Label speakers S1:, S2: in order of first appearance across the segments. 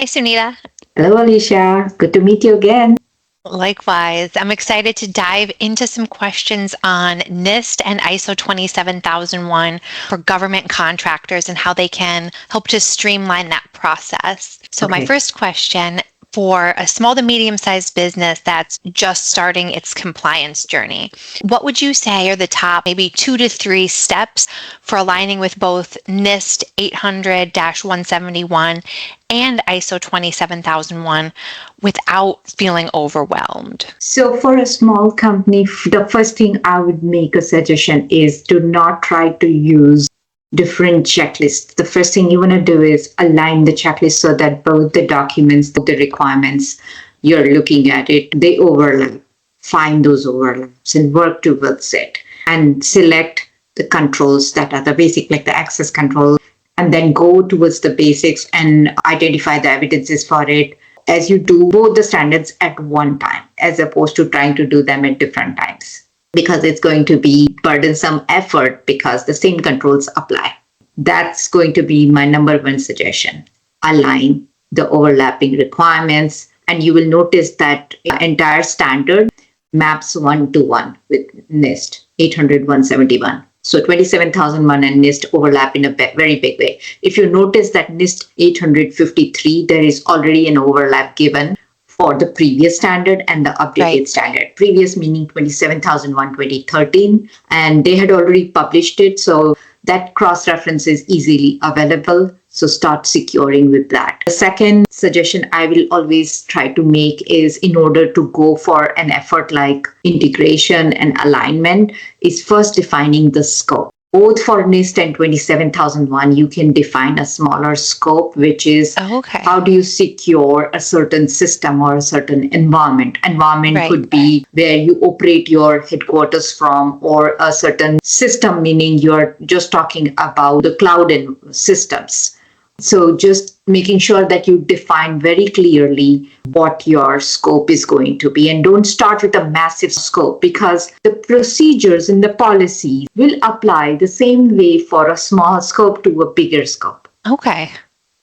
S1: Hi, Sunita.
S2: Hello, Alicia. Good to meet you again.
S1: Likewise, I'm excited to dive into some questions on NIST and ISO 27001 for government contractors and how they can help to streamline that process. So my first question, for a small to medium-sized business that's just starting its compliance journey, what would you say are the top maybe 2 to 3 steps for aligning with both NIST 800-171 and ISO 27001 without feeling overwhelmed?
S2: So for a small company, the first thing I would make a suggestion is do not try to use different checklists. The first thing you want to do is align the checklist so that both the documents, the requirements you're looking at it, they overlap. Find those overlaps and work towards it. And select the controls that are the basic, like the access control, and then go towards the basics and identify the evidences for it as you do both the standards at one time, as opposed to trying to do them at different times. Because it's going to be burdensome effort because the same controls apply. That's going to be my number one suggestion. Align the overlapping requirements, and you will notice that the entire standard maps 1-to-1 with NIST 800-171. So 27001 and NIST overlap in a very big way. If you notice that NIST 853, there is already an overlap given for the previous standard and the updated standard. Previous meaning 27001 2013, and they had already published it, so that cross-reference is easily available. So start securing with that. The second suggestion I will always try to make is, in order to go for an effort like integration and alignment, is first defining the scope. Both for NIST and 27001, you can define a smaller scope, which is how do you secure a certain system or a certain environment. Environment could be where you operate your headquarters from, or a certain system, meaning you're just talking about the cloud systems. So just making sure that you define very clearly what your scope is going to be, and don't start with a massive scope, because the procedures and the policies will apply the same way for a small scope to a bigger scope.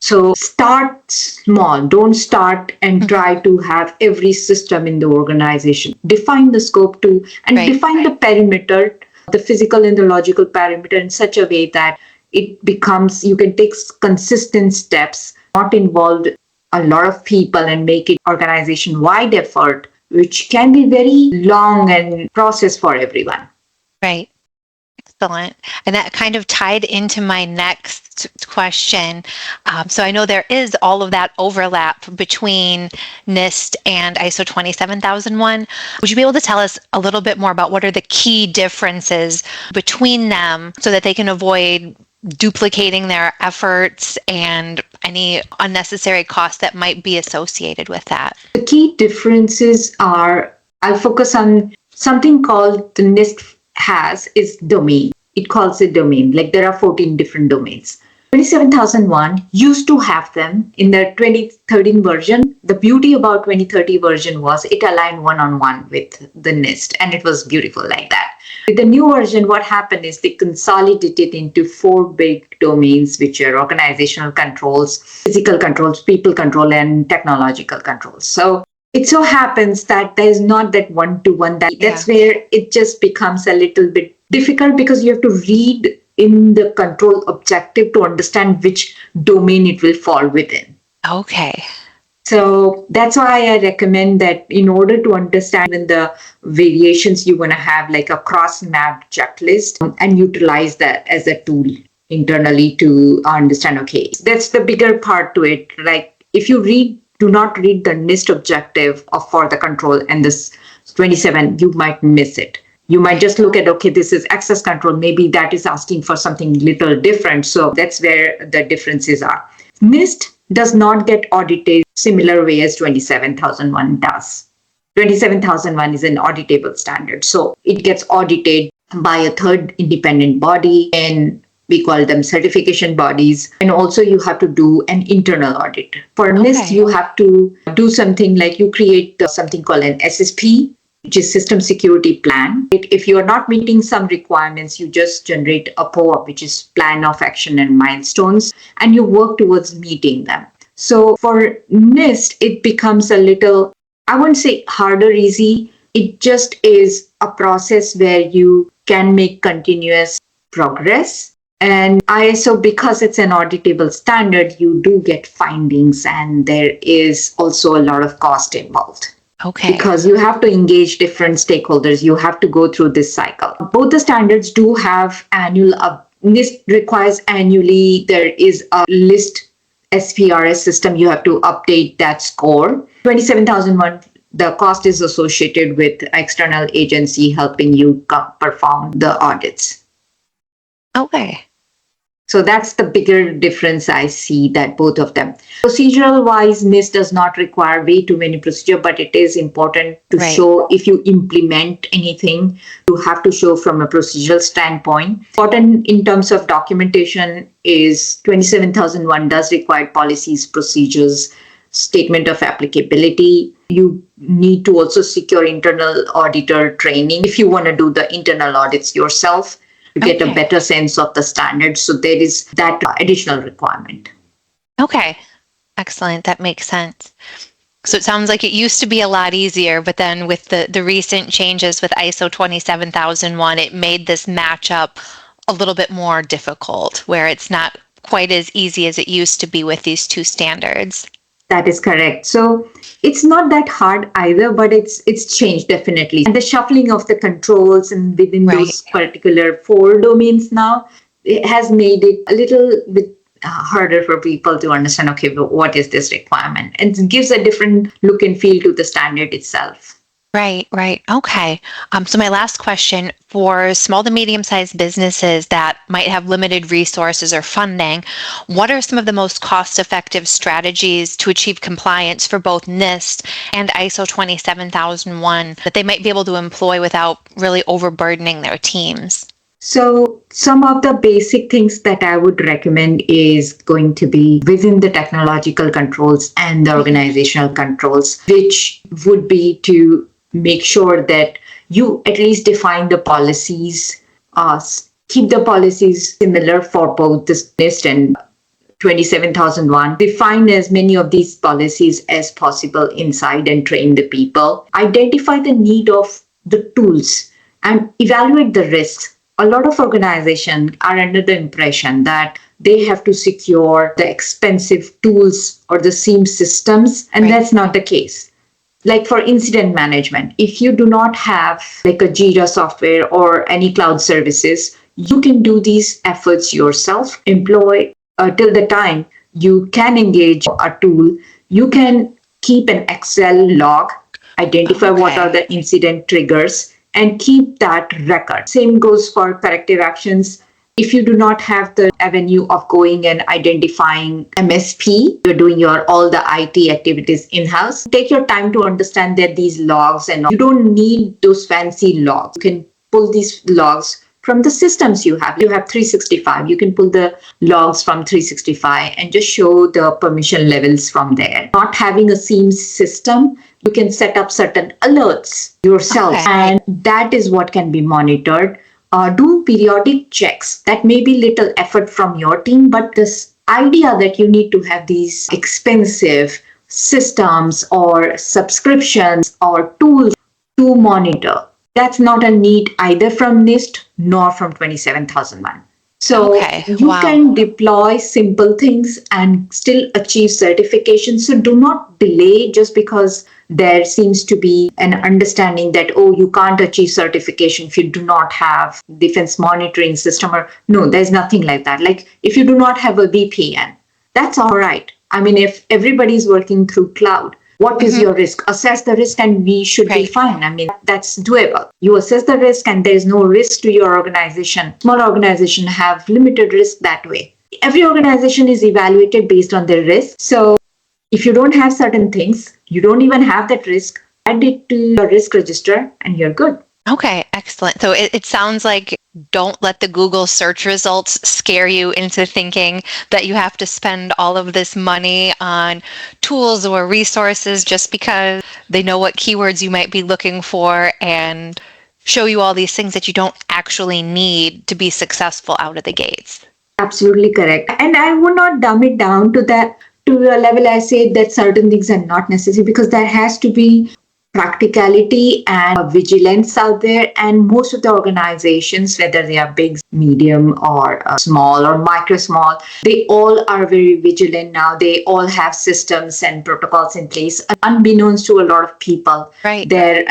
S2: So start small. Don't start and try to have every system in the organization. Define the scope too, and define the perimeter, the physical and the logical perimeter, in such a way that it becomes, you can take consistent steps, not involve a lot of people and make it organization-wide effort, which can be very long and process for everyone.
S1: Excellent. And that kind of tied into my next question. So I know there is all of that overlap between NIST and ISO 27001. Would you be able to tell us a little bit more about what are the key differences between them so that they can avoid duplicating their efforts and any unnecessary costs that might be associated with that?
S2: The key differences are, I'll focus on something called the NIST is domain. It calls it domain, like there are 14 different domains. 27001 used to have them in the 2013 version. The beauty about 2030 version was it aligned one-on-one with the NIST, and it was beautiful like that. With the new version, what happened is they consolidated into 4 big domains, which are organizational controls, physical controls, people control, and technological controls. So it so happens that there's not that one-to-one. That's where it just becomes a little bit difficult, because you have to read in the control objective to understand which domain it will fall within. So that's why I recommend that in order to understand when the variations, you want to have like a cross-mapped checklist and utilize that as a tool internally to understand, that's the bigger part to it. Like if you do not read the NIST objective for the control and this 27, you might miss it. You might just look at, this is access control. Maybe that is asking for something little different. So that's where the differences are. NIST does not get audited similar way as 27001 does. 27001 is an auditable standard. So it gets audited by a third independent body, and we call them certification bodies. And also you have to do an internal audit. For NIST, you have to do something like you create something called an SSP, which is System Security Plan. If you are not meeting some requirements, you just generate a POA, which is Plan of Action and Milestones, and you work towards meeting them. So for NIST, it becomes a little, I wouldn't say harder, easy. It just is a process where you can make continuous progress. And ISO, because it's an auditable standard, you do get findings, and there is also a lot of cost involved.
S1: Okay.
S2: Because you have to engage different stakeholders. You have to go through this cycle. Both the standards do have annual, NIST requires annually, there is a list SPRS system. You have to update that score. 27,001, the cost is associated with external agency helping you perform the audits.
S1: Okay.
S2: So that's the bigger difference I see, that both of them. Procedural wise, NIST does not require way too many procedure, but it is important to show if you implement anything, you have to show from a procedural standpoint. Important in terms of documentation is 27,001 does require policies, procedures, statement of applicability. You need to also secure internal auditor training if you want to do the internal audits yourself, to get a better sense of the standards. So there is that additional requirement.
S1: Okay. Excellent. That makes sense. So it sounds like it used to be a lot easier, but then with the recent changes with ISO 27001, it made this matchup a little bit more difficult, where it's not quite as easy as it used to be with these two standards.
S2: That is correct. So it's not that hard either, but it's changed definitely. And the shuffling of the controls and within those particular 4 domains now, it has made it a little bit harder for people to understand, okay, but what is this requirement? And it gives a different look and feel to the standard itself.
S1: Right. Okay. So my last question, for small to medium-sized businesses that might have limited resources or funding, what are some of the most cost-effective strategies to achieve compliance for both NIST and ISO 27001 that they might be able to employ without really overburdening their teams?
S2: So some of the basic things that I would recommend is going to be within the technological controls and the organizational controls, which would be to make sure that you at least define the policies, keep the policies similar for both the NIST and 27,001. Define as many of these policies as possible inside and train the people. Identify the need of the tools and evaluate the risks. A lot of organizations are under the impression that they have to secure the expensive tools or the SIEM systems, and that's not the case. Like for incident management, if you do not have like a Jira software or any cloud services, you can do these efforts yourself, employ till the time you can engage a tool. You can keep an Excel log, identify what are the incident triggers, and keep that record. Same goes for corrective actions. If you do not have the avenue of going and identifying MSP, you're doing all the IT activities in-house, take your time to understand that these logs, and you don't need those fancy logs. You can pull these logs from the systems you have. You have 365. You can pull the logs from 365 and just show the permission levels from there. Not having a SIEM system, you can set up certain alerts yourself, and that is what can be monitored. Do periodic checks. That may be little effort from your team, but this idea that you need to have these expensive systems or subscriptions or tools to monitor, that's not a need either from NIST nor from 27,001. So you can deploy simple things and still achieve certification. So do not delay just because there seems to be an understanding that, oh, you can't achieve certification if you do not have defense monitoring system. Or no, there's nothing like that. Like if you do not have a VPN, that's all right. I mean, if everybody's working through cloud, what is your risk? Assess the risk and we should be fine. I mean, that's doable. You assess the risk and there's no risk to your organization. Small organizations have limited risk that way. Every organization is evaluated based on their risk. So if you don't have certain things, you don't even have that risk, add it to your risk register and you're good.
S1: Okay, excellent. So it sounds like don't let the Google search results scare you into thinking that you have to spend all of this money on tools or resources just because they know what keywords you might be looking for and show you all these things that you don't actually need to be successful out of the gates.
S2: Absolutely correct. And I would not dumb it down to that to a level I say that certain things are not necessary, because there has to be practicality and vigilance out there. And most of the organizations, whether they are big, medium, or small or micro small, they all are very vigilant now. They all have systems and protocols in place. Unbeknownst to a lot of people,
S1: Right.
S2: their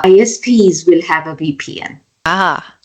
S2: ISPs will have a VPN.
S1: Ah,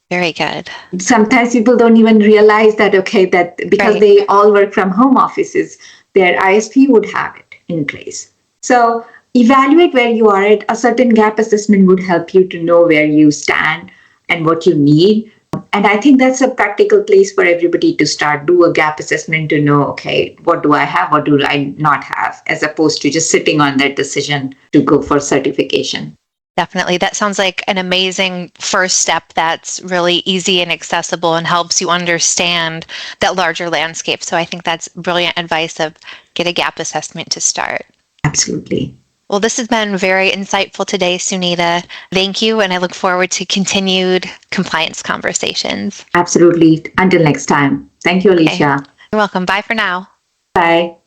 S1: very good.
S2: Sometimes people don't even realize that, okay, that because
S1: Right.
S2: they all work from home offices, their ISP would have it in place. So evaluate where you are at. A certain gap assessment would help you to know where you stand and what you need. And I think that's a practical place for everybody to start. Do a gap assessment to know, okay, what do I have? What do I not have? As opposed to just sitting on that decision to go for certification.
S1: Definitely. That sounds like an amazing first step that's really easy and accessible and helps you understand that larger landscape. So I think that's brilliant advice of get a gap assessment to start.
S2: Absolutely.
S1: Well, this has been very insightful today, Sunita. Thank you, and I look forward to continued compliance conversations.
S2: Absolutely. Until next time. Thank you, Alicia.
S1: Okay. You're welcome. Bye for now.
S2: Bye.